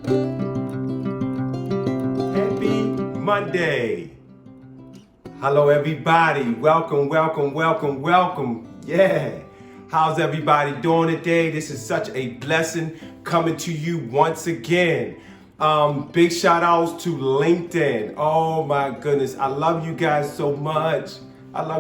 Happy Monday. Hello, everybody. Welcome. Yeah. How's everybody doing today? This is such a blessing coming to you once again. Big shout outs to LinkedIn. Oh my goodness. I love you guys so much. And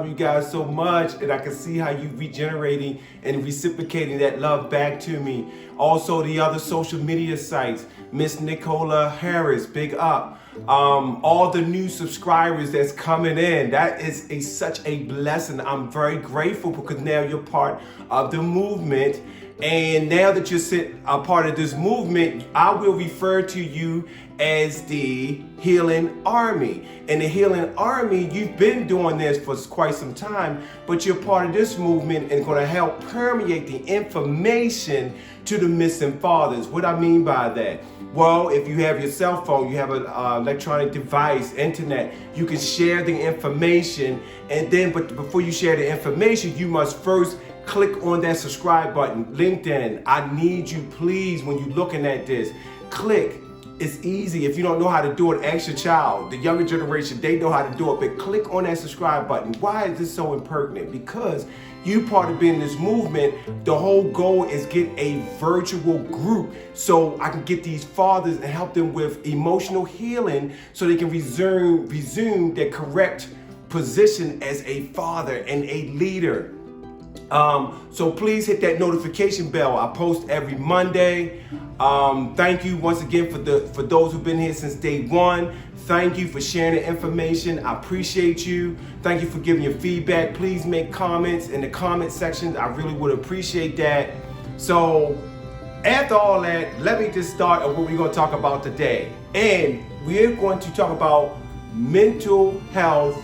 I can see how you regenerating and reciprocating that love back to me. Also, the other social media sites, Miss Nicola Harris, big up. All the new subscribers that's coming in, that is such a blessing. I'm very grateful because now you're part of the movement. And now that you're a part of this movement, I will refer to you as the Healing Army. And the Healing Army, you've been doing this for quite some time, but you're part of this movement and going to help permeate the information to the missing fathers. What I mean by that? Well, if you have your cell phone, you have an electronic device, internet, you can share the information. And then, but before you share the information, you must first click on that subscribe button. LinkedIn, I need you, please, when you're looking at this, click. It's easy. If you don't know how to do it, ask your child. The younger generation, they know how to do it, but click on that subscribe button. Why is this so impertinent? Because you part of being this movement, the whole goal is get a virtual group so I can get these fathers and help them with emotional healing so they can resume their correct position as a father and a leader. So please hit that notification bell. I post every Monday. Thank you once again for those who've been here since day one. Thank you for sharing the information. I appreciate you. Thank you for giving your feedback. Please make comments in the comment section. I really would appreciate that. So after all that, let me just start on what we're going to talk about today. And we're going to talk about mental health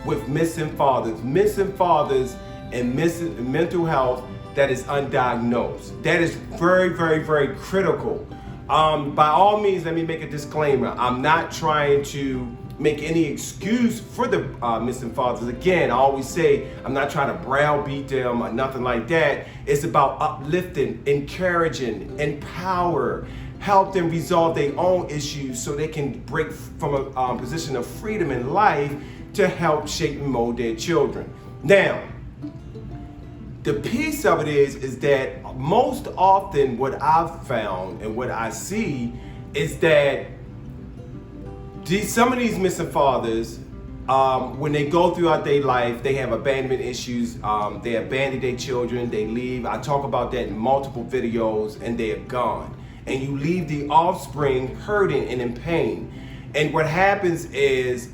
with missing fathers. Missing fathers and mental health that is undiagnosed. That is very, very, very critical. By all means, let me make a disclaimer. I'm not trying to make any excuse for the missing fathers. Again, I always say I'm not trying to browbeat them or nothing like that. It's about uplifting, encouraging, empower, help them resolve their own issues so they can break from a position of freedom in life to help shape and mold their children. Now, the piece of it is that most often what I've found and what I see is that some of these missing fathers, when they go throughout their life, they have abandonment issues, they abandon their children, they leave. I talk about that in multiple videos, and they are gone. And you leave the offspring hurting and in pain. And what happens is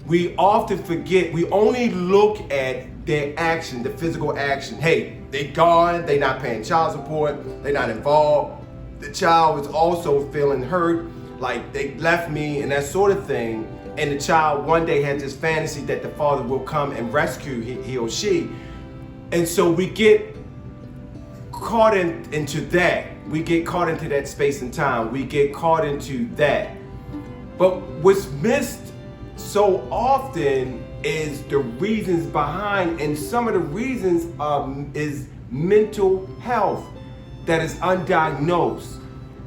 we often forget, we only look at their action, the physical action. Hey, they gone, they not paying child support, they not involved. The child is also feeling hurt, like they left me and that sort of thing. And the child one day had this fantasy that the father will come and rescue he or she. And so we get caught into that. We get caught into that space and time. We get caught into that. But what's missed so often is the reasons behind, and some of the reasons is mental health that is undiagnosed.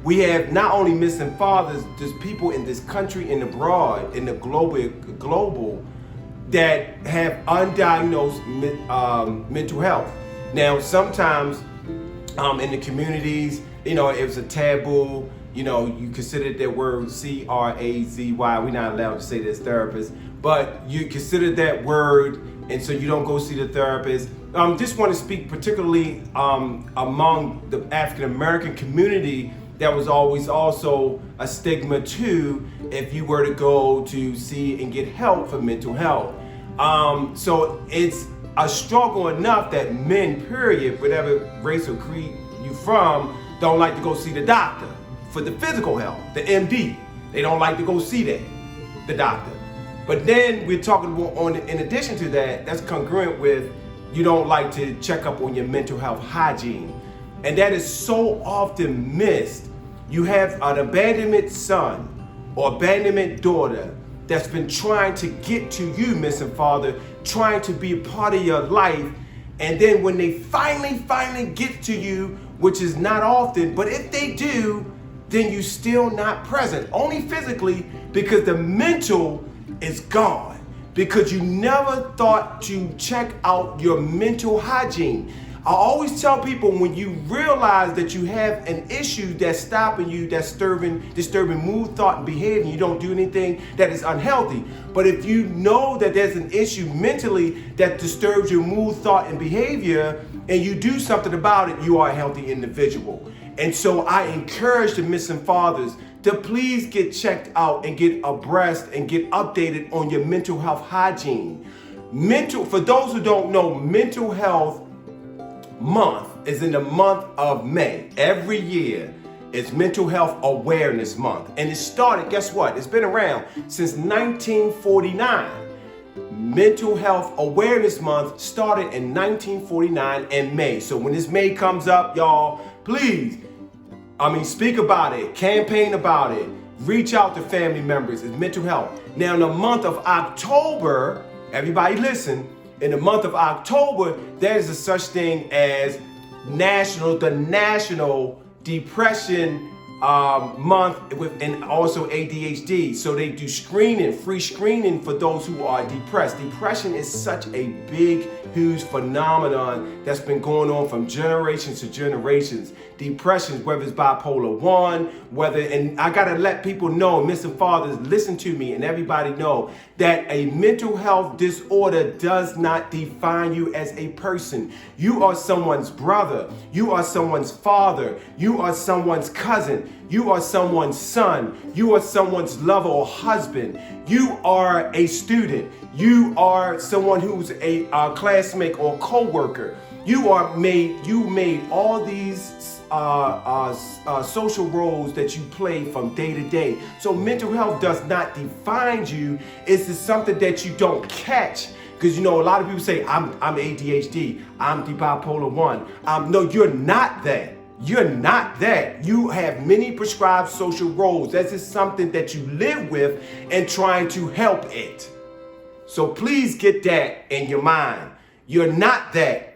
We have not only missing fathers, there's people in this country and abroad, in the global that have undiagnosed mental health. Now, sometimes in the communities, it was a taboo. You consider that word crazy. We're not allowed to say this therapist, but you consider that word, and so you don't go see the therapist. Just want to speak particularly among the African American community. That was always also a stigma too, if you were to go to see and get help for mental health. So it's a struggle enough that men, period, whatever race or creed you from, don't like to go see the doctor for the physical health, the MD. They don't like to go see the doctor. But then we're talking about, in addition to that, that's congruent with you don't like to check up on your mental health hygiene. And that is so often missed. You have an abandonment son or abandonment daughter that's been trying to get to you, missing father, trying to be a part of your life. And then when they finally get to you, which is not often, but if they do, then you still not present. Only physically, because the mental is gone. Because you never thought to check out your mental hygiene. I always tell people, when you realize that you have an issue that's stopping you, that's disturbing mood, thought, and behavior, and you don't do anything that is unhealthy. But if you know that there's an issue mentally that disturbs your mood, thought, and behavior, and you do something about it, you are a healthy individual. And so I encourage the missing fathers to please get checked out and get abreast and get updated on your mental health hygiene. For those who don't know, mental health month is in the month of May. Every year it's Mental Health Awareness Month. And it started, guess what? It's been around since 1949. Mental Health Awareness Month started in 1949 in May. So when this May comes up, y'all, please, speak about it, campaign about it, reach out to family members. It's mental health. Now in the month of October, everybody listen, in the month of October, there is a such thing as the National Depression Month, and also ADHD. So they do free screening for those who are depressed. Depression is such a big, huge phenomenon that's been going on from generations to generations. Depression, whether it's bipolar 1, and I gotta let people know, missing fathers, listen to me, and everybody know that a mental health disorder does not define you as a person. You are someone's brother, you are someone's father, you are someone's cousin, you are someone's son, you are someone's lover or husband, you are a student, you are someone who's a classmate or co-worker. You made all these social roles that you play from day to day. So mental health does not define you. It's just something that you don't catch. Because a lot of people say, I'm ADHD, I'm the bipolar 1. No, you're not that. You're not that. You have many prescribed social roles. That's just something that you live with and trying to help it. So please get that in your mind. You're not that.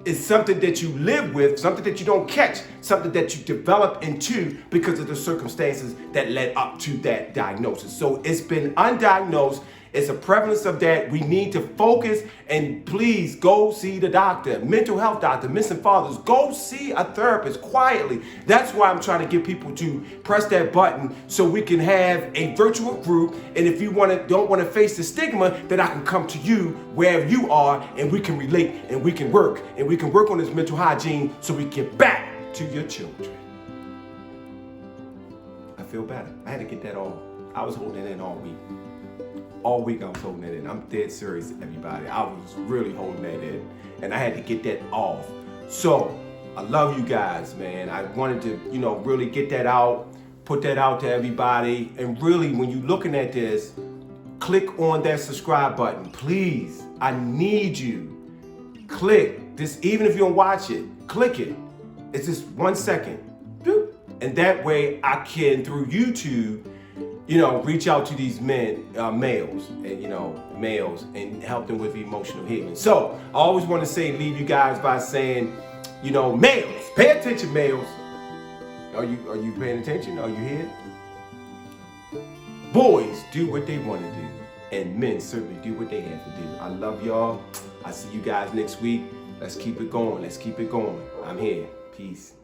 It's something that you live with, something that you don't catch, something that you develop into because of the circumstances that led up to that diagnosis. So it's been undiagnosed. It's a prevalence of that. We need to focus, and please go see the doctor, mental health doctor, missing fathers. Go see a therapist quietly. That's why I'm trying to get people to press that button so we can have a virtual group. And if you don't want to face the stigma, then I can come to you wherever you are, and we can relate, and we can work on this mental hygiene so we get back to your children. I feel better. I had to get that off. I was holding it in all week. All week I was holding that in. I'm dead serious, everybody. I was really holding that in, and I had to get that off. So I love you guys, man. I wanted to, really get that out, put that out to everybody. And really, when you're looking at this, click on that subscribe button, please. I need you. Click this, even if you don't watch it. Click it. It's just 1 second, and that way I can, through YouTube, reach out to these males, and help them with emotional healing. So I always want to leave you guys by saying, males, pay attention, males. Are you paying attention? Are you here? Boys do what they want to do, and men certainly do what they have to do. I love y'all. I'll see you guys next week. Let's keep it going. I'm here. Peace.